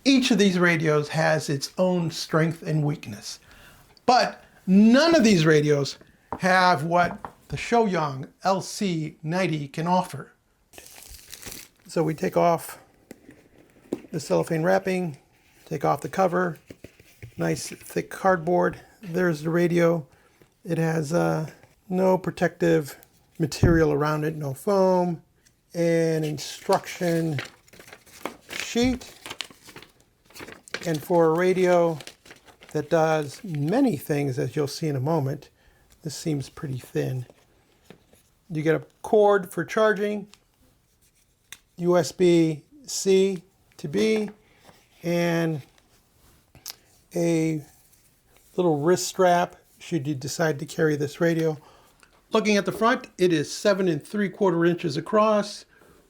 Each of these radios has its own strength and weakness, but none of these radios have what the Choyong LC90 can offer. So we take off the cellophane wrapping, take off the cover, nice thick cardboard. There's the radio. It has no protective material around it, no foam, an instruction sheet. And for a radio that does many things, as you'll see in a moment, this seems pretty thin. You get a cord for charging, USB-C to B, and a little wrist strap should you decide to carry this radio. Looking at the front, it is 7 3/4 inches across,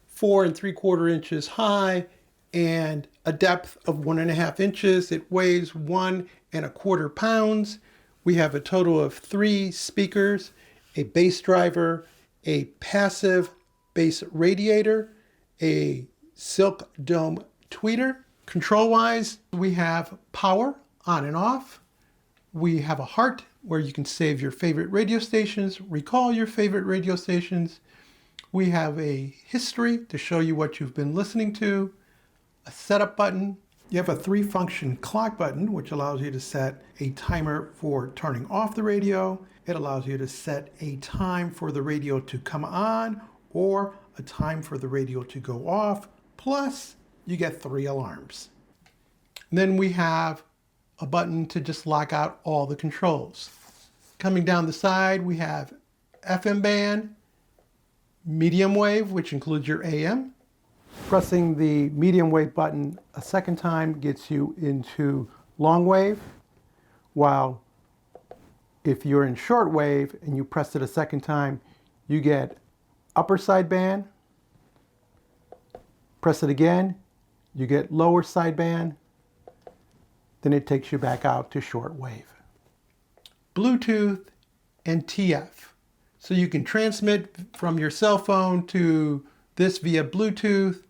4 3/4 inches high, and a depth of 1.5 inches. It weighs 1 1/4 pounds. We have a total of 3 speakers, a bass driver, a passive bass radiator, a silk dome tweeter. Control-wise, we have power on and off. We have a heart where you can save your favorite radio stations, recall your favorite radio stations. We have a history to show you what you've been listening to, a setup button. You have a 3-function clock button, which allows you to set a timer for turning off the radio. It allows you to set a time for the radio to come on or a time for the radio to go off. Plus, you get 3 alarms. And then we have a button to just lock out all the controls. Coming down the side, we have FM band, medium wave, which includes your AM. Pressing the medium wave button a second time gets you into long wave, while if you're in short wave and you press it a second time, you get upper sideband. Press it again, you get lower sideband. Then it takes you back out to short wave. Bluetooth and TF. So you can transmit from your cell phone to this via Bluetooth,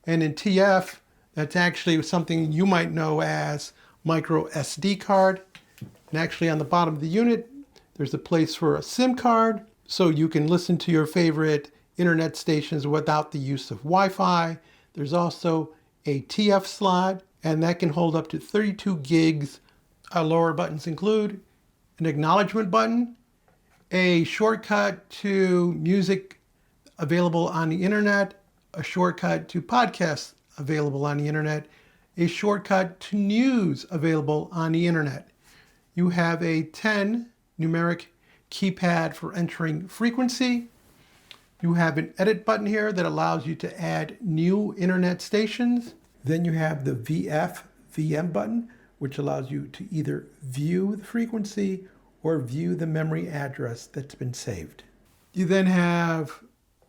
and in TF, that's actually something you might know as micro SD card. And actually on the bottom of the unit, there's a place for a SIM card, so you can listen to your favorite internet stations without the use of Wi-Fi. There's also a TF slot, and that can hold up to 32 gigs. Our lower buttons include an acknowledgement button, a shortcut to music available on the internet, a shortcut to podcasts available on the internet, a shortcut to news available on the internet. You have a 10 numeric keypad for entering frequency. You have an edit button here that allows you to add new internet stations. Then you have the VM button, which allows you to either view the frequency or view the memory address that's been saved. You then have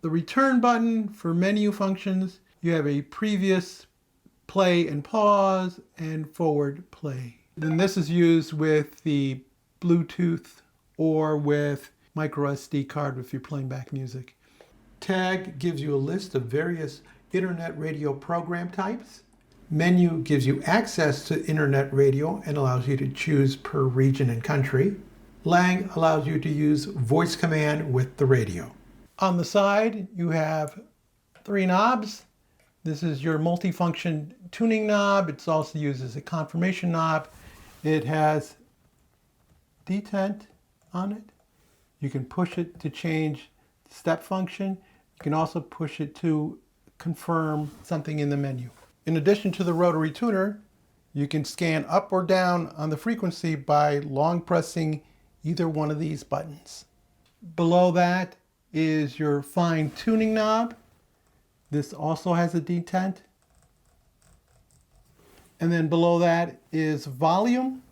the return button for menu functions. You have a previous play and pause and forward play. Then this is used with the Bluetooth or with micro SD card if you're playing back music. Tag gives you a list of various internet radio program types. Menu gives you access to internet radio and allows you to choose per region and country. Lang allows you to use voice command with the radio. On the side, you have 3 knobs. This is your multifunction tuning knob. It's also used as a confirmation knob. It has detent on it. You can push it to change step function. You can also push it to confirm something in the menu. In addition to the rotary tuner, you can scan up or down on the frequency by long pressing either one of these buttons. Below that is your fine tuning knob. This also has a detent. And then below that is volume.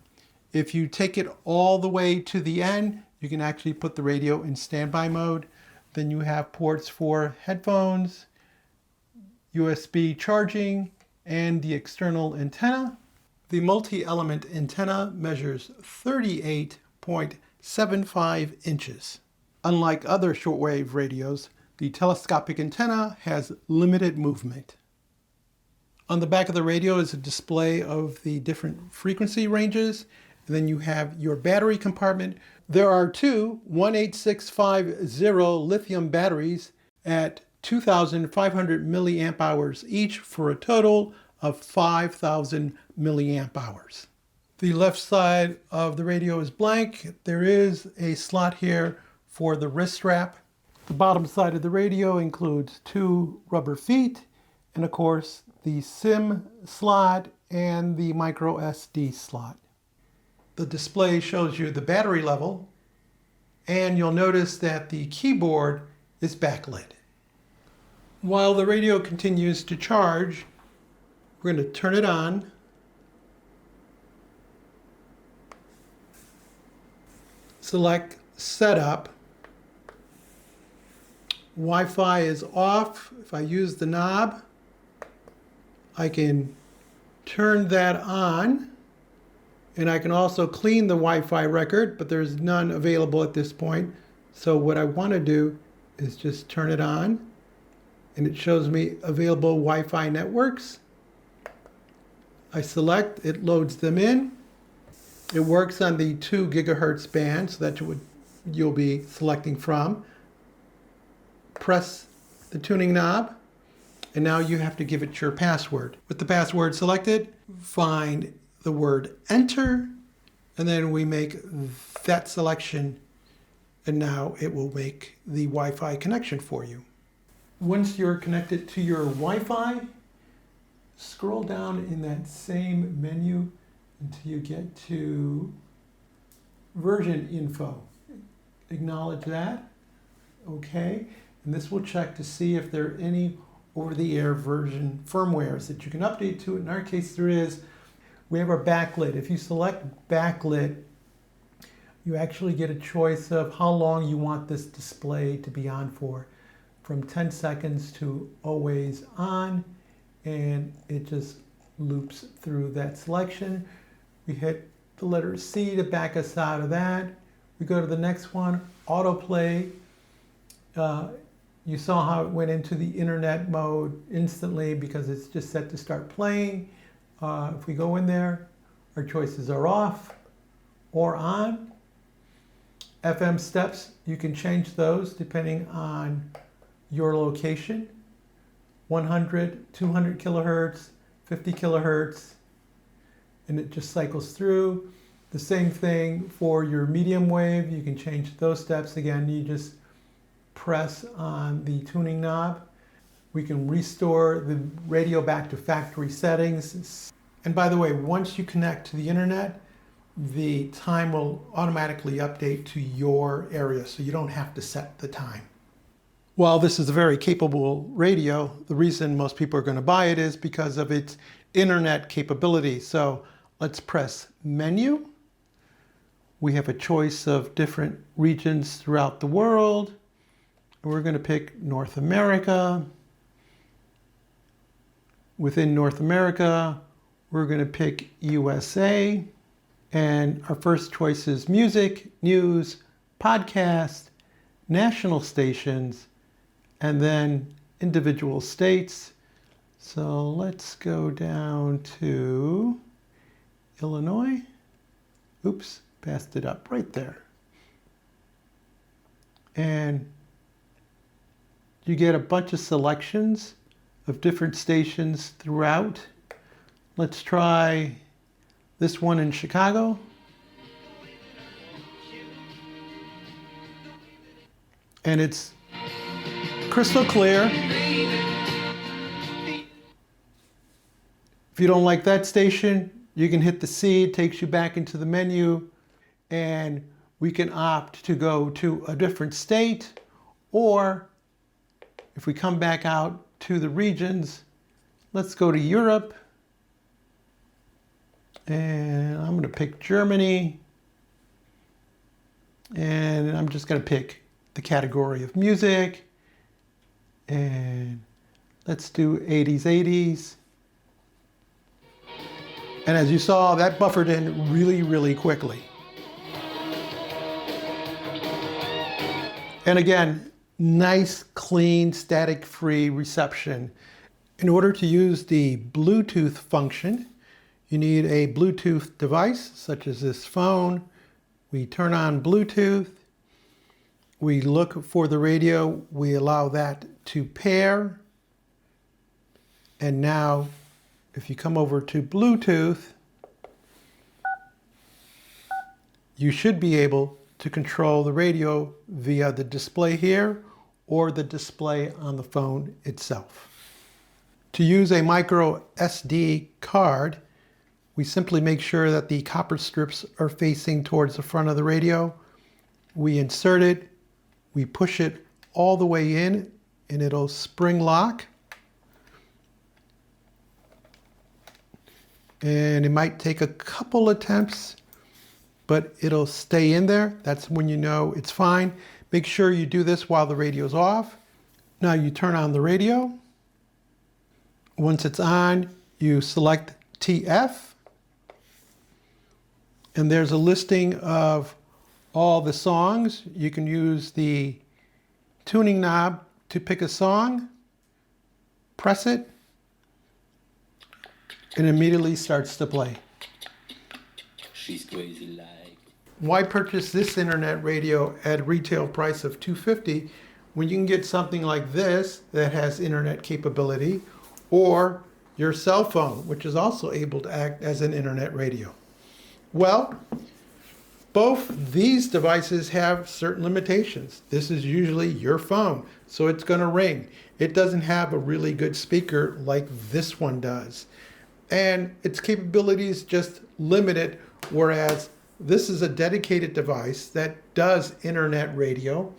If you take it all the way to the end, you can actually put the radio in standby mode. Then you have ports for headphones, USB charging, and the external antenna. The multi-element antenna measures 38.75 inches. Unlike other shortwave radios, the telescopic antenna has limited movement. On the back of the radio is a display of the different frequency ranges. And then you have your battery compartment. There are two 18650 lithium batteries at 2,500 milliamp hours each for a total of 5,000 milliamp hours. The left side of the radio is blank. There is a slot here for the wrist strap. The bottom side of the radio includes two rubber feet and of course the SIM slot and the micro SD slot. The display shows you the battery level, and you'll notice that the keyboard is backlit. While the radio continues to charge, we're going to turn it on. Select Setup. Wi-Fi is off. If I use the knob, I can turn that on, and I can also clean the Wi-Fi record, but there's none available at this point. So what I want to do is just turn it on, and it shows me available Wi-Fi networks. I select, it loads them in. It works on the 2 gigahertz band, so that's what you'll be selecting from. Press the tuning knob, and now you have to give it your password. With the password selected, find the word enter, and then we make that selection, and now it will make the Wi-Fi connection for you. Once you're connected to your Wi-Fi, scroll down in that same menu until you get to version info. Acknowledge that. Okay. And this will check to see if there are any over-the-air version firmwares that you can update to. In our case, there is. We have our backlit. If you select backlit, you actually get a choice of how long you want this display to be on for, from 10 seconds to always on, and it just loops through that selection. We hit the letter C to back us out of that. We go to the next one, autoplay. You saw how it went into the internet mode instantly because it's just set to start playing. If we go in there, our choices are off or on. FM steps, you can change those depending on your location. 100, 200 kilohertz, 50 kilohertz, and it just cycles through. The same thing for your medium wave. You can change those steps. Again, you just press on the tuning knob. We can restore the radio back to factory settings. And by the way, once you connect to the internet, the time will automatically update to your area, so you don't have to set the time. While this is a very capable radio, the reason most people are going to buy it is because of its internet capability. So let's press Menu. We have a choice of different regions throughout the world. We're going to pick North America. Within North America, we're going to pick USA. And our first choice is music, news, podcast, national stations, and then individual states. So let's go down to Illinois. Oops, passed it up right there. And you get a bunch of selections of different stations throughout. Let's try this one in Chicago. And it's crystal clear. If you don't like that station, you can hit the C, it takes you back into the menu, and we can opt to go to a different state, or if we come back out to the regions, let's go to Europe, and I'm going to pick Germany, and I'm just going to pick the category of music, and let's do 80s. And as you saw, that buffered in really quickly. And again, nice, clean, static-free reception. In order to use the Bluetooth function, you need a Bluetooth device such as this phone. We turn on Bluetooth. We look for the radio. We allow that to pair. And now, if you come over to Bluetooth, you should be able to control the radio via the display here or the display on the phone itself. To use a micro SD card, we simply make sure that the copper strips are facing towards the front of the radio. We insert it, we push it all the way in, and it'll spring lock. And it might take a couple attempts, but it'll stay in there. That's when you know it's fine. Make sure you do this while the radio's off. Now you turn on the radio. Once it's on, you select TF. And there's a listing of all the songs. You can use the tuning knob to pick a song, press it, and immediately starts to play. She's crazy like. Why purchase this internet radio at a retail price of $250 when you can get something like this that has internet capability, or your cell phone, which is also able to act as an internet radio? Well, both these devices have certain limitations. This is usually your phone, so it's going to ring. It doesn't have a really good speaker like this one does. And its capabilities just limited, whereas this is a dedicated device that does internet radio.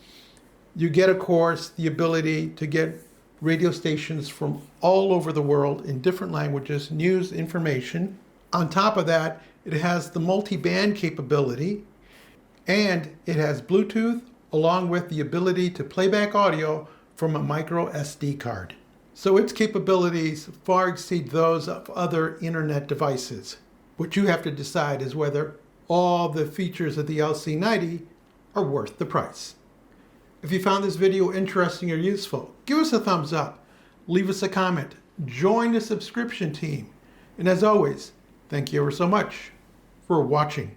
You get, of course, the ability to get radio stations from all over the world in different languages, news, information. On top of that, it has the multi-band capability, and it has Bluetooth along with the ability to playback audio from a micro SD card. So its capabilities far exceed those of other internet devices. What you have to decide is whether all the features of the LC90 are worth the price. If you found this video interesting or useful, give us a thumbs up, leave us a comment, join the subscription team, and as always, thank you ever so much for watching.